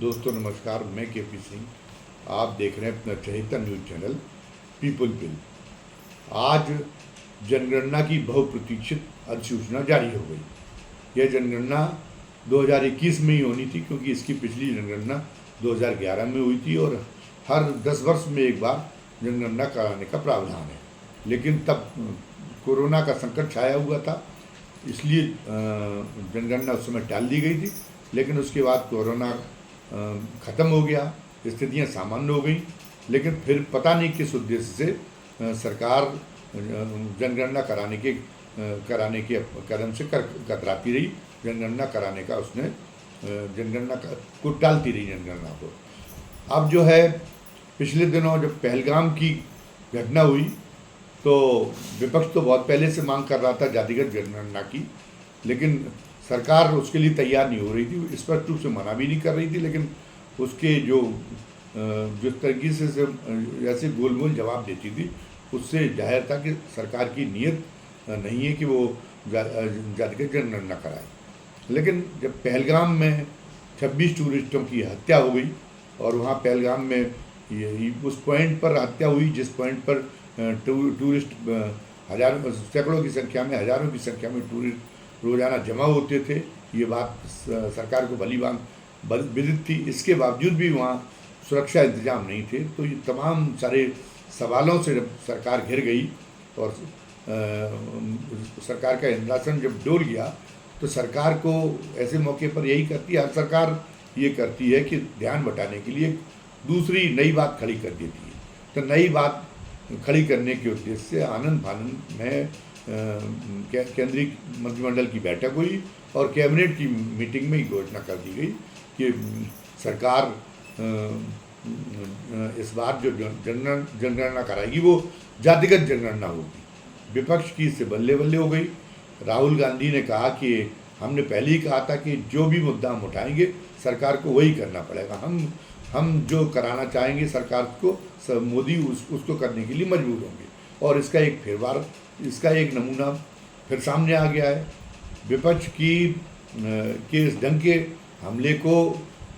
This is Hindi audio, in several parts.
दोस्तों नमस्कार, मैं केपी सिंह। आप देख रहे हैं अपना चहेता न्यूज़ चैनल पीपल बिल। आज जनगणना की बहुप्रतीक्षित अधिसूचना जारी हो गई। यह जनगणना 2021 में ही होनी थी, क्योंकि इसकी पिछली जनगणना 2011 में हुई थी और हर 10 वर्ष में एक बार जनगणना कराने का प्रावधान है। लेकिन तब कोरोना का संकट छाया हुआ था, इसलिए जनगणना उस समय टाल दी गई थी। लेकिन उसके बाद कोरोना ख़त्म हो गया, स्थितियाँ सामान्य हो गई। लेकिन फिर पता नहीं किस उद्देश्य से सरकार जनगणना कराने के कदम से कतराती रही। जनगणना कराने का उसने जनगणना को टालती रही जनगणना को। अब जो है, पिछले दिनों जब पहलगाम की घटना हुई तो विपक्ष तो बहुत पहले से मांग कर रहा था जातिगत जनगणना की, लेकिन सरकार उसके लिए तैयार नहीं हो रही थी। स्पष्ट रूप से मना भी नहीं कर रही थी, लेकिन उसके जिस तरीके से ऐसे गोल जवाब देती थी, उससे जाहिर था कि सरकार की नीयत नहीं है कि वो जातिगत जनगणना कराए। लेकिन जब पहलगाम में 26 टूरिस्टों की हत्या हो गई और वहाँ पहलगाम में उस पॉइंट पर हत्या हुई जिस पॉइंट पर टूरिस्ट हजारों सैकड़ों की संख्या में, हजारों की संख्या में टूरिस्ट रोज़ाना जमा होते थे, ये बात सरकार को भली भांति विदित थी। इसके बावजूद भी वहाँ सुरक्षा इंतजाम नहीं थे। तो ये तमाम सारे सवालों से जब सरकार घिर गई और सरकार का इंद्रासन जब डोल गया, तो सरकार को ऐसे मौके पर यही करती है, हर सरकार ये करती है कि ध्यान बटाने के लिए दूसरी नई बात खड़ी कर देती है। तो नई बात खड़ी करने के उद्देश्य से आनंद फानंद में केंद्रीय मंत्रिमंडल की बैठक हुई और कैबिनेट की मीटिंग में ही घोषणा कर दी गई कि सरकार इस बार जो जनगणना कराएगी वो जातिगत जनगणना होगी। विपक्ष की इससे बल्ले बल्ले हो गई। राहुल गांधी ने कहा कि हमने पहले ही कहा था कि जो भी मुद्दा हम उठाएंगे सरकार को वही करना पड़ेगा। हम जो कराना चाहेंगे सरकार को, मोदी उसको करने के लिए मजबूर होंगे। और इसका एक नमूना फिर सामने आ गया है। विपक्ष के इस ढंग के हमले को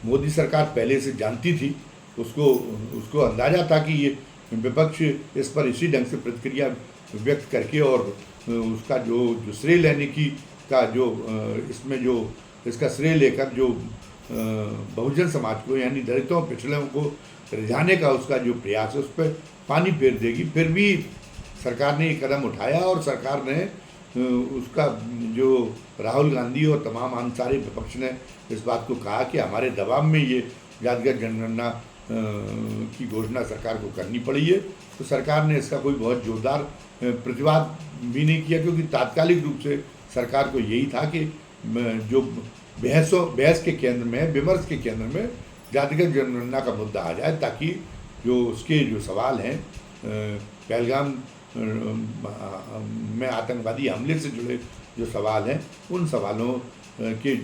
मोदी सरकार पहले से जानती थी। उसको अंदाज़ा था कि ये विपक्ष इस पर इसी ढंग से प्रतिक्रिया व्यक्त करके और उसका जो श्रेय लेने की का इसका श्रेय लेकर जो बहुजन समाज को, यानी दलितों पिछड़ों को रिझाने का उसका जो प्रयास है, उस पर पानी फेर देगी। फिर भी सरकार ने ये कदम उठाया और सरकार ने उसका जो राहुल गांधी और तमाम अन्य सारे विपक्ष ने इस बात को कहा कि हमारे दबाव में ये जातिगत जनगणना की घोषणा सरकार को करनी पड़ी है। तो सरकार ने इसका कोई बहुत जोरदार प्रतिवाद भी नहीं किया, क्योंकि तात्कालिक रूप से सरकार को यही था कि जो बहस के केंद्र में, विमर्श के केंद्र में जातिगत जनगणना का मुद्दा आ जाए, ताकि जो उसके जो सवाल हैं पहलगाम में आतंकवादी हमले से जुड़े जो सवाल हैं, उन सवालों के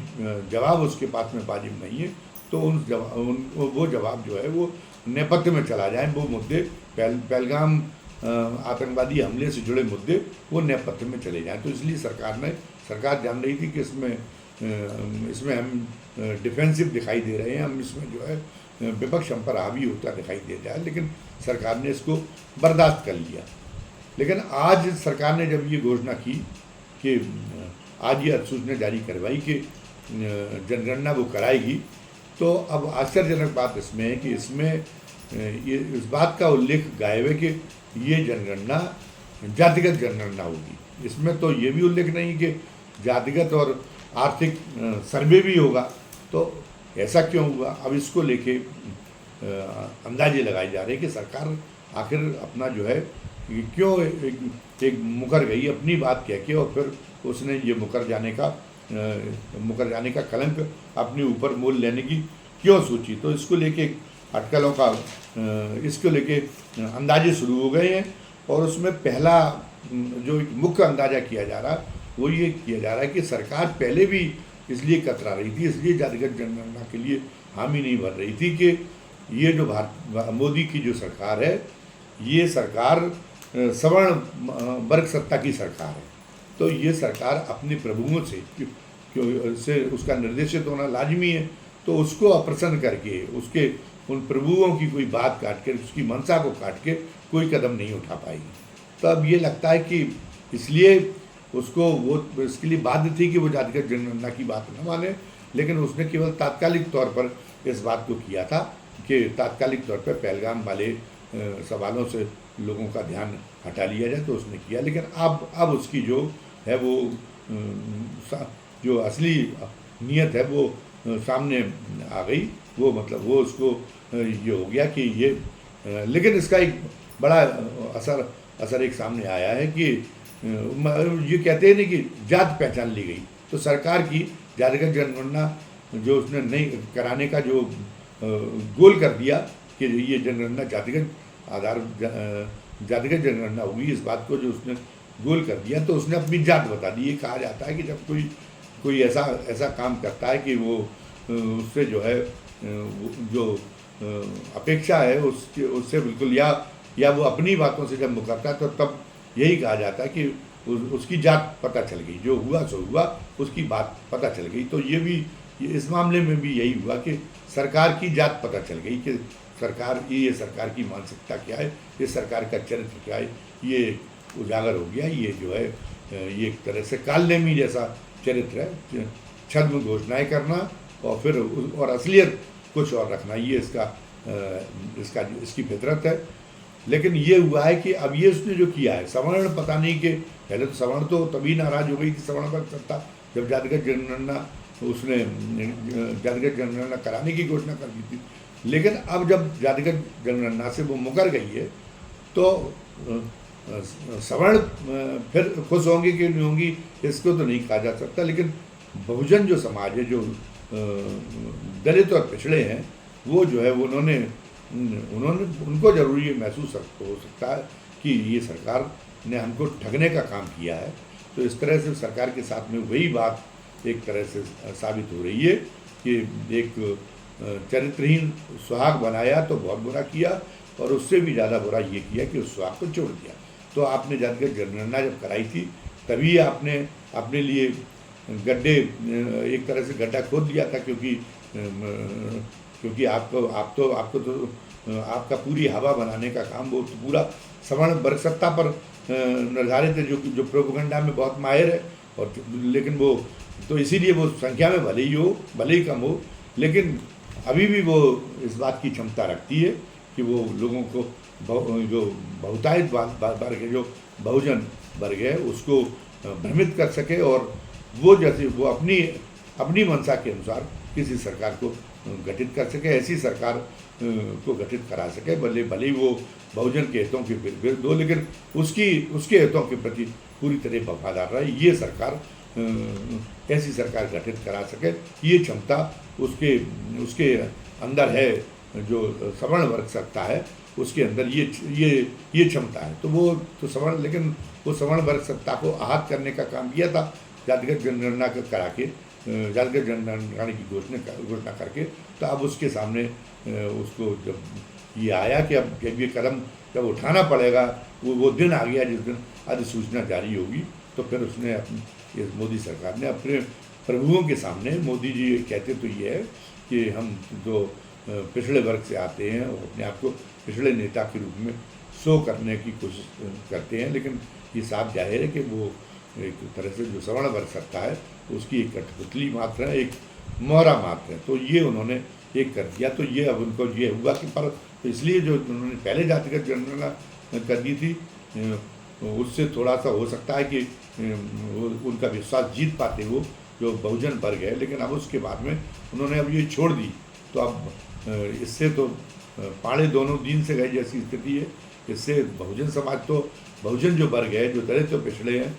जवाब उसके पास में वाजिब नहीं है। तो वो जवाब जो है वो नेपथ्य में चला जाए। वो मुद्दे पहलगाम आतंकवादी हमले से जुड़े मुद्दे वो नेपथ्य में चले जाएं। तो इसलिए सरकार जान रही थी कि इसमें हम डिफेंसिव दिखाई दे रहे हैं, हम इसमें जो है विपक्ष हम पर हावी होता दिखाई दे रहा है। लेकिन सरकार ने इसको बर्दाश्त कर लिया। लेकिन आज सरकार ने जब ये घोषणा की कि आज ये अधिसूचना जारी करवाई कि जनगणना वो कराएगी, तो अब आश्चर्यजनक बात इसमें है कि इसमें ये इस बात का उल्लेख गायब है कि ये जनगणना जातिगत जनगणना होगी। इसमें तो ये भी उल्लेख नहीं कि जातिगत और आर्थिक सर्वे भी होगा। तो ऐसा क्यों हुआ? अब इसको लेके अंदाजे लगाए जा रहे हैं कि सरकार आखिर अपना जो है क्यों एक मुकर गई अपनी बात कह के, और फिर उसने ये मुकर जाने का कलंक अपने ऊपर मोल लेने की क्यों सोची। तो इसको लेके अटकलों का इसको लेके अंदाजे शुरू हो गए हैं। और उसमें पहला जो मुख्य अंदाज़ा किया जा रहा वो ये किया जा रहा है कि सरकार पहले भी इसलिए कतरा रही थी, इसलिए जातिगत जनगणना के लिए हामी नहीं भर रही थी कि ये जो मोदी की जो सरकार है, ये सरकार सवर्ण वर्ग सत्ता की सरकार है। तो ये सरकार अपने प्रभुओं से उसका निर्देशित होना लाजमी है। तो तो उसको अप्रसन्न करके उसके उन प्रभुओं की कोई बात काट के, उसकी मंशा को काट के कोई कदम नहीं उठा पाएगी। तो अब ये लगता है कि इसलिए उसको वो इसके लिए बाध्य थी कि वो जातिगत जनगणना की बात न माने, लेकिन उसने केवल तात्कालिक तौर पर इस बात को किया था कि तात्कालिक तौर पर पहलगाम वाले सवालों से लोगों का ध्यान हटा लिया जाए, तो उसने किया। लेकिन अब उसकी जो है वो जो असली नीयत है वो सामने आ गई। वो मतलब वो उसको ये हो गया कि ये लेकिन इसका एक बड़ा असर एक सामने आया है कि ये कहते हैं नहीं कि जात पहचान ली गई। तो सरकार की जातिगत जनगणना जो उसने नहीं कराने का जो गोल कर दिया कि ये जनगणना जातिगत जातिगत जनगणना होगी, इस बात को जो उसने गोल कर दिया, तो उसने अपनी जात बता दी। ये कहा जाता है कि जब कोई ऐसा काम करता है कि वो उससे जो है जो अपेक्षा है उससे बिल्कुल या वो अपनी बातों से जब मुकरता है, तो तब यही कहा जाता है कि उसकी जात पता चल गई, जो हुआ सो हुआ, उसकी बात पता चल गई। तो इस मामले में भी यही हुआ कि सरकार की जात पता चल गई कि ये सरकार की मानसिकता क्या है, ये सरकार का चरित्र क्या है, ये उजागर हो गया। ये जो है ये एक तरह से कालनेमी जैसा चरित्र है, छद्म घोषणाएं करना और असलियत कुछ और रखना, ये इसकी फितरत है। लेकिन ये हुआ है कि अब ये उसने जो किया है, सवर्ण पता नहीं कि पहले तो सवर्ण तो तभी नाराज हो गई थी सवर्ण पर सत्ता, जब जातिगत जनगणना उसने जातिगत जनगणना कराने की घोषणा कर दी थी। लेकिन अब जब जातिगत जनगणना से वो मुकर गई है, तो सवर्ण फिर खुश होंगी कि नहीं होंगी इसको तो नहीं कहा जा सकता। लेकिन बहुजन जो समाज है, जो दलित और पिछड़े हैं, वो जो है उनको जरूर ये महसूस हो सकता है कि ये सरकार ने हमको ठगने का काम किया है। तो इस तरह से सरकार के साथ में वही बात एक तरह से साबित हो रही है कि एक चरित्रहीन सुहाग बनाया तो बहुत बुरा किया, और उससे भी ज़्यादा बुरा ये किया कि उस सुहाग को छोड़ दिया। तो आपने जातिगत जनगणना जब कराई थी, तभी आपने अपने लिए गड्ढे एक तरह से गड्ढा खोद दिया था, क्योंकि आपका पूरी हवा बनाने का काम वो तो पूरा सवर्ण वर्ग सत्ता पर निर्धारित है, जो प्रोपेगेंडा में बहुत माहिर है। और लेकिन वो तो इसीलिए वो संख्या में भले ही कम हो, लेकिन अभी भी वो इस बात की क्षमता रखती है कि वो लोगों को जो बहुतायत वर्ग है, जो बहुजन वर्ग है, उसको भ्रमित कर सके, और वो जैसे वो अपनी मंशा के अनुसार किसी सरकार को गठित कर सके, ऐसी सरकार को गठित करा सके। भले ही वो बहुजन के हितों के विरुद्ध हो, लेकिन उसके हितों के प्रति पूरी तरह वफादार रहे। ये सरकार ऐसी सरकार गठित करा सके, ये क्षमता उसके अंदर है। जो सवर्ण वर्ग सत्ता है उसके अंदर ये क्षमता है। तो सवर्ण वर्ग सत्ता को आहत करने का काम किया था जातिगत जनगणना करा के, जातिगत जनगणना की घोषणा करके। तो अब उसके सामने उसको जब ये आया कि अब जब ये कदम जब उठाना पड़ेगा, वो दिन आ गया जिस दिन अधिसूचना जारी होगी, तो फिर उसने मोदी सरकार ने अपने प्रभुओं के सामने, मोदी जी कहते तो ये है कि हम जो पिछड़े वर्ग से आते हैं और अपने आप को पिछड़े नेता के रूप में शो करने की कोशिश करते हैं, लेकिन ये साफ जाहिर है कि वो एक तरह से जो सवर्ण वर्ग सत्ता है उसकी एक कठपुतली मात्र है, एक मोहरा मात्र है। तो ये उन्होंने एक कर दिया। तो ये अब उनको ये हुआ कि पर तो इसलिए जो उन्होंने पहले जातिगत जनगणना कर दी थी, उससे थोड़ा सा हो सकता है कि उनका विश्वास जीत पाते वो जो बहुजन वर्ग है। लेकिन अब उसके बाद में उन्होंने अब ये छोड़ दी, तो अब इससे तो पाड़े दोनों दिन से गए जैसी स्थिति है। इससे बहुजन समाज तो बहुजन जो वर्ग है, जो दलित और पिछड़े हैं,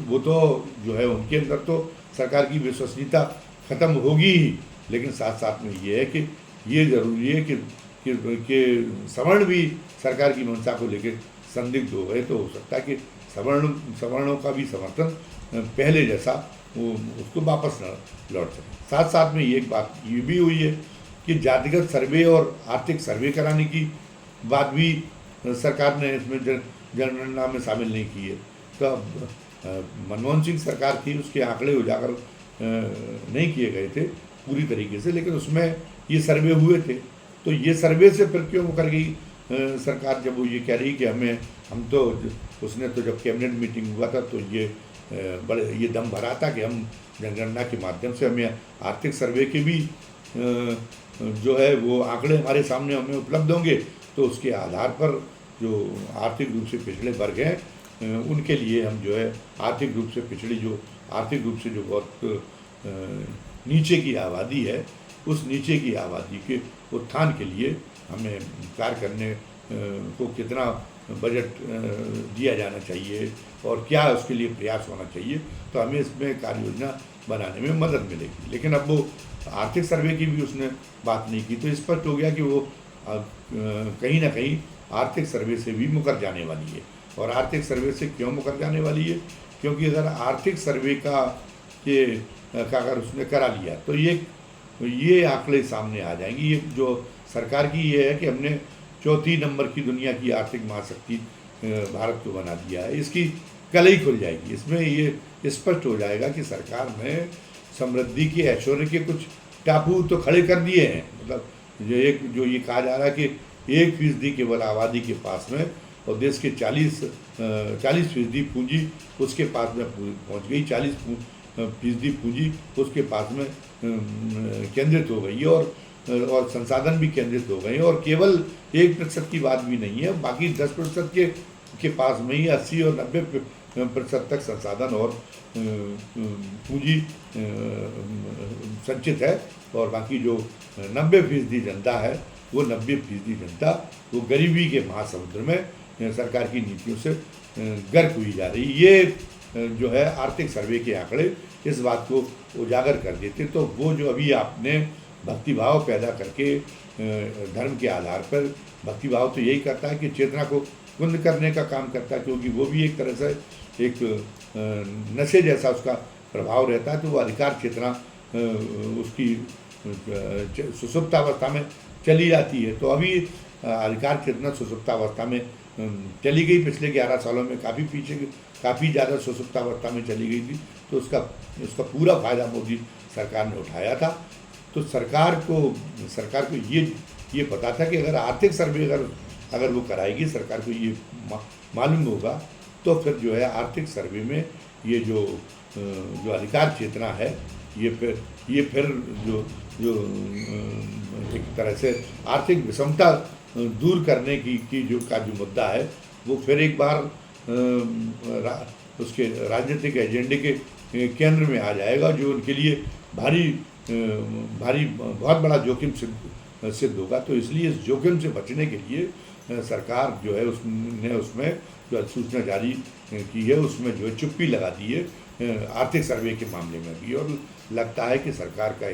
वो तो जो है उनके अंदर तो सरकार की विश्वसनीयता खत्म होगी ही। लेकिन साथ साथ में ये है कि ये ज़रूरी है कि सवर्ण भी सरकार की मंशा को लेकर संदिग्ध हो गए, तो हो सकता है कि सवर्णों का भी समर्थन पहले जैसा वो उसको वापस न लौट सके। साथ साथ में एक बात ये भी हुई है कि जातिगत सर्वे और आर्थिक सर्वे कराने की बात भी सरकार ने इसमें जनगणना में शामिल नहीं की है। तो अब मनमोहन सिंह सरकार थी, उसके आंकड़े उजागर नहीं किए गए थे, पूरी तरीके से, लेकिन उसमें ये सर्वे हुए थे। तो ये सर्वे से फिर क्यों मुकर गई सरकार, जब वो ये कह रही कि हम तो उसने तो जब कैबिनेट मीटिंग हुआ था तो ये बड़े ये दम भरा था कि हम जनगणना के माध्यम से हमें आर्थिक सर्वे के भी जो है वो आंकड़े हमारे सामने हमें उपलब्ध होंगे, तो उसके आधार पर जो आर्थिक रूप से पिछड़े वर्ग हैं उनके लिए हम जो है आर्थिक रूप से पिछड़ी जो आर्थिक रूप से जो बहुत नीचे की आबादी है, उस नीचे की आबादी के उत्थान के लिए हमें कार्य करने को कितना बजट दिया जाना चाहिए और क्या उसके लिए प्रयास होना चाहिए, तो हमें इसमें कार्य योजना बनाने में मदद मिलेगी। लेकिन अब वो आर्थिक सर्वे की भी उसने बात नहीं की, तो स्पष्ट हो गया कि वो कहीं ना कहीं आर्थिक सर्वे से भी मुकर जाने वाली है। और आर्थिक सर्वे से क्यों मुकर जाने वाली है? क्योंकि अगर आर्थिक सर्वे का अगर उसने करा लिया तो ये आंकड़े सामने आ जाएंगे। ये जो सरकार की ये है कि हमने चौथी नंबर की दुनिया की आर्थिक महाशक्ति भारत को बना दिया है, इसकी कलई खुल जाएगी। इसमें ये स्पष्ट हो जाएगा कि सरकार ने समृद्धि के ऐश्वर्य के कुछ टापू तो खड़े कर दिए हैं। मतलब जो ये कहा जा रहा है कि 1% केवल आबादी के पास में और देश के 40% पूंजी उसके पास में पहुंच गई, 40% पूंजी उसके पास में केंद्रित हो गई है और संसाधन भी केंद्रित हो गए हैं। और केवल 1% की बात भी नहीं है, बाकी 10% के पास में ही 80 और 90% तक संसाधन और पूंजी संचित है। और बाकी जो 90% जनता है वो 90% जनता वो गरीबी के महासमुद्र में सरकार की नीतियों से गर्क हुई जा रही। ये जो है आर्थिक सर्वे के आंकड़े इस बात को उजागर कर देते। तो वो जो अभी आपने भक्तिभाव पैदा करके धर्म के आधार पर, भक्तिभाव तो यही करता है कि चेतना को कुंद करने का काम करता है, क्योंकि वो भी एक तरह से एक नशे जैसा उसका प्रभाव रहता है। तो वो अधिकार चेतना उसकी सुसुप्तावस्था में चली जाती है। तो अभी अधिकार चेतना सुसुप्तावस्था में चली गई, पिछले 11 सालों में काफ़ी ज़्यादा सुसुप्तावस्था में चली गई थी। तो उसका पूरा फायदा मोदी सरकार ने उठाया था। तो सरकार को ये पता था कि अगर आर्थिक सर्वे अगर वो कराएगी, सरकार को ये मालूम होगा, तो फिर जो है आर्थिक सर्वे में ये जो अधिकार चेतना है ये फिर जो एक तरह से आर्थिक विषमता दूर करने की जो मुद्दा है वो फिर एक बार उसके राजनीतिक एजेंडे के केंद्र में आ जाएगा, जो उनके लिए बहुत बड़ा जोखिम सिद्ध होगा। तो इसलिए इस जोखिम से बचने के लिए सरकार जो है उसमें जो अधिसूचना जारी की है उसमें जो है चुप्पी लगा दी है आर्थिक सर्वे के मामले में भी। और लगता है कि सरकार का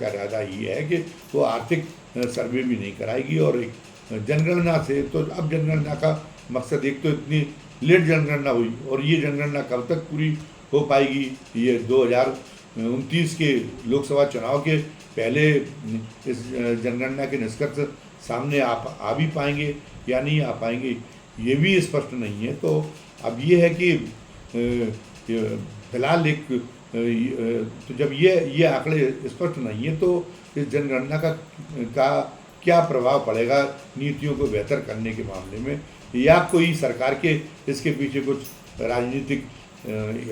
इरादा ये है कि वो आर्थिक सर्वे भी नहीं कराएगी। और एक जनगणना से, तो अब जनगणना का मकसद, एक तो इतनी लेट जनगणना हुई और ये जनगणना कब तक पूरी हो पाएगी? ये 2029 के लोकसभा चुनाव के पहले इस जनगणना के निष्कर्ष सामने आ भी पाएंगे या नहीं आ पाएंगे, ये भी स्पष्ट नहीं है। तो अब ये है कि फिलहाल तो जब ये आंकड़े स्पष्ट नहीं है तो इस जनगणना का क्या प्रभाव पड़ेगा नीतियों को बेहतर करने के मामले में, या कोई सरकार के इसके पीछे कुछ राजनीतिक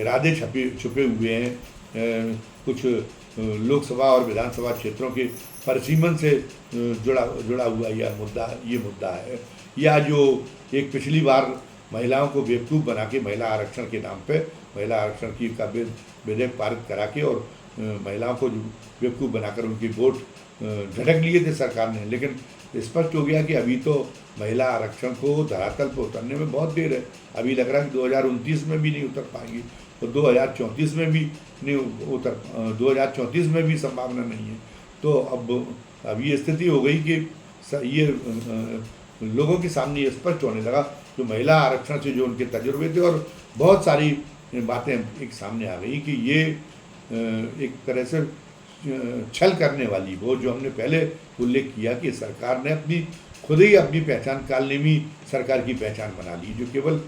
इरादे छुपे हुए हैं, कुछ लोकसभा और विधानसभा क्षेत्रों के परिसीमन से जुड़ा हुआ यह मुद्दा है, या जो एक पिछली बार महिलाओं को बेवकूफ़ बना के महिला आरक्षण के नाम पे महिला आरक्षण का विधेयक पारित करा के और महिलाओं को बेवकूफ़ बनाकर उनकी वोट झटक लिए थे सरकार ने। लेकिन स्पष्ट हो गया कि अभी तो महिला आरक्षण को धरातल पर उतरने में बहुत देर है। अभी लग रहा है कि 2029 में भी नहीं उतर पाएंगी और 2034 में भी नहीं 2034 में भी संभावना नहीं है। तो अब ये स्थिति हो गई कि ये लोगों के सामने ये स्पष्ट होने लगा, जो महिला आरक्षण से जो उनके तजुर्बे थे और बहुत सारी बातें एक सामने आ गई कि ये एक तरह से छल करने वाली, वो जो हमने पहले उल्लेख किया कि सरकार ने खुद ही अपनी पहचान कालनेमी सरकार की पहचान बना ली, जो केवल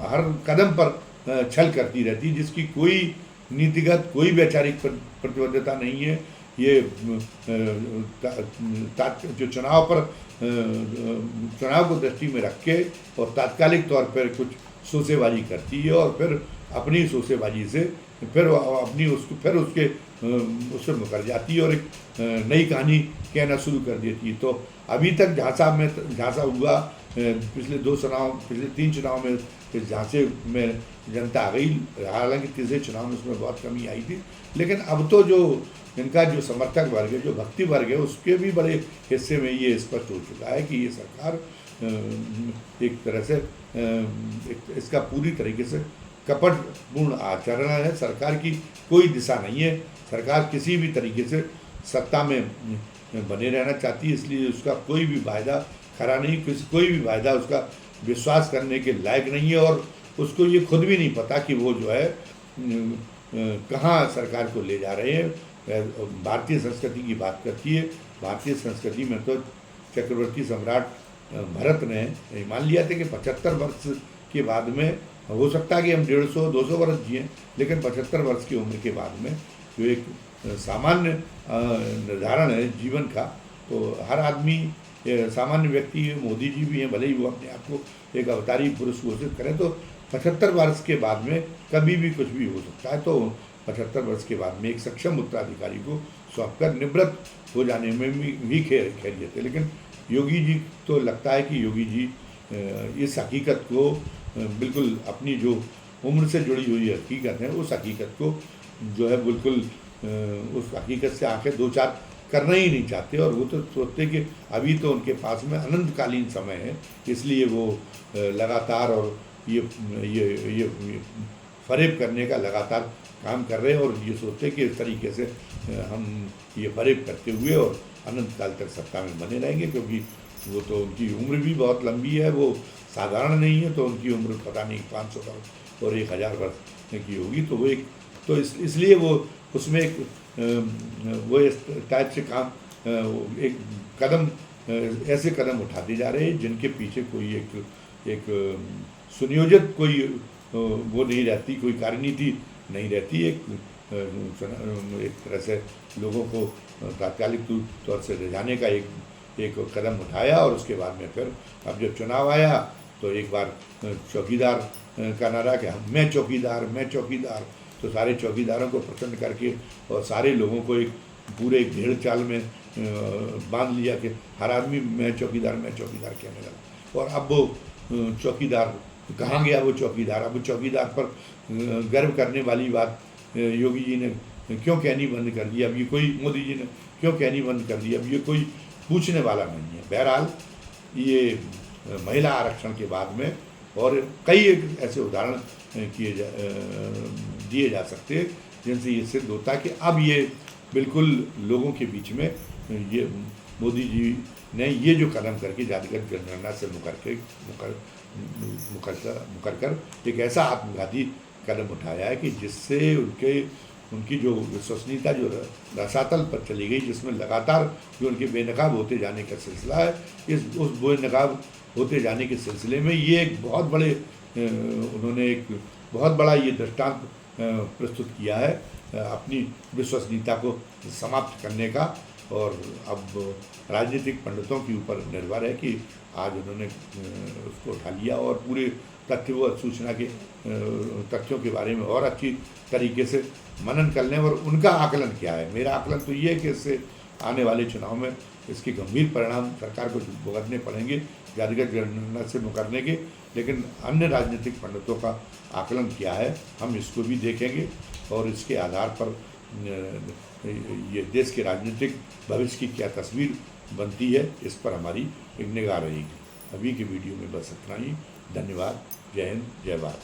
हर कदम पर छल करती रहती, जिसकी कोई नीतिगत कोई वैचारिक प्रतिबद्धता नहीं है। ये जो चुनाव को दृष्टि में रख के और तात्कालिक तौर पर कुछ सोसेबाजी करती है और फिर अपनी सोसेबाजी से फिर उससे मुकर जाती है और एक नई कहानी कहना शुरू कर देती है। तो अभी तक झांसा हुआ पिछले 3 चुनाव में इस झांसे में जनता आ गई, हालांकि तीसरे चुनाव में उसमें बहुत कमी आई थी, लेकिन अब तो जो इनका जो समर्थक वर्ग है, जो भक्ति वर्ग है, उसके भी बड़े हिस्से में ये स्पष्ट हो चुका है कि ये सरकार एक तरह से इसका पूरी तरीके से कपटपूर्ण आचरण है। सरकार की कोई दिशा नहीं है, सरकार किसी भी तरीके से सत्ता में बने रहना चाहती है, इसलिए उसका कोई भी वायदा खरा नहीं, कोई भी वायदा उसका विश्वास करने के लायक नहीं है और उसको ये खुद भी नहीं पता कि वो जो है कहाँ सरकार को ले जा रहे हैं। भारतीय संस्कृति की बात करती है, भारतीय संस्कृति में तो चक्रवर्ती सम्राट भरत ने मान लिया था कि 75 वर्ष के बाद में हो सकता है कि हम 150-200 वर्ष जिए, लेकिन 75 वर्ष की उम्र के बाद में जो एक सामान्य निर्धारण है जीवन का, तो हर आदमी सामान्य व्यक्ति है, मोदी जी भी हैं, भले ही वो अपने आप को एक अवतारी पुरुष घोषित करें, तो 75 वर्ष के बाद में कभी भी कुछ भी हो सकता है। तो 75 वर्ष के बाद में एक सक्षम उत्तराधिकारी को सौंपकर निवृत्त हो जाने में भी खैरियत है। लेकिन योगी जी तो लगता है कि योगी जी इस हकीकत को बिल्कुल अपनी जो उम्र से जुड़ी हुई हकीकत है, उस हकीकत को जो है बिल्कुल उस हकीकत से आंखें दो चार करना ही नहीं चाहते और वो तो सोचते कि अभी तो उनके पास में अनंतकालीन समय है, इसलिए वो लगातार और ये फरेब करने का लगातार काम कर रहे हैं और ये सोचते कि इस तरीके से हम ये फरेब करते हुए और अनंत काल तक सत्ता में बने रहेंगे, क्योंकि वो तो उनकी उम्र भी बहुत लंबी है, वो साधारण नहीं है, तो उनकी उम्र पता नहीं 500 वर्ष और 1000 वर्ष की होगी। तो वो एक तो इसलिए वो उसमें एक वो इस टाइप से काम एक कदम ऐसे कदम उठाते जा रहे हैं जिनके पीछे कोई एक सुनियोजित कोई वो नहीं रहती, कोई कार्यनीति नहीं रहती। एक तरह से लोगों को तात्कालिक तौर से ले जाने का एक कदम उठाया और उसके बाद में फिर अब जब चुनाव आया तो एक बार चौकीदार का नारा कि मैं चौकीदार, तो सारे चौकीदारों को प्रसन्न करके और सारे लोगों को एक पूरे भेड़ चाल में बांध लिया कि हर आदमी मैं चौकीदार कहने लगा। और अब वो चौकीदार कहाँ गया, वो चौकीदार, अब चौकीदार पर गर्व करने वाली बात योगी जी ने क्यों कहनी बंद कर दिया, अब ये कोई मोदी जी ने क्यों कहनी बंद कर दिया, अब ये कोई पूछने वाला नहीं है। बहरहाल ये महिला आरक्षण के बाद में और कई ऐसे उदाहरण दिए जा सकते हैं जिनसे ये सिद्ध होता है कि अब ये बिल्कुल लोगों के बीच में ये मोदी जी ने ये जो कदम करके जातिगत जनगणना से मुकर कर एक ऐसा आत्मघाती कदम उठाया है कि जिससे उनकी जो विश्वसनीयता जो रसातल पर चली गई, जिसमें लगातार जो उनके बेनकाब होते जाने का सिलसिला है, उस बेनकाब होते जाने के सिलसिले में ये एक बहुत बड़े उन्होंने एक बहुत बड़ा ये दृष्टांत प्रस्तुत किया है अपनी विश्वसनीयता को समाप्त करने का। और अब राजनीतिक पंडितों के ऊपर निर्भर है कि आज उन्होंने उसको उठा लिया और पूरे तथ्य व सूचना के तथ्यों के बारे में और अच्छी तरीके से मनन कर लें। और उनका आकलन क्या है, मेरा आकलन तो ये है कि इससे आने वाले चुनाव में इसके गंभीर परिणाम सरकार को भुगतने पड़ेंगे जातिगत जनगणना से मुकरने के। लेकिन अन्य राजनीतिक पंडितों का आकलन क्या है, हम इसको भी देखेंगे और इसके आधार पर ये देश के राजनीतिक भविष्य की क्या तस्वीर बनती है, इस पर हमारी एक निगाह रहेगी। अभी की वीडियो में बस इतना ही। धन्यवाद। जय हिंद, जय भारत।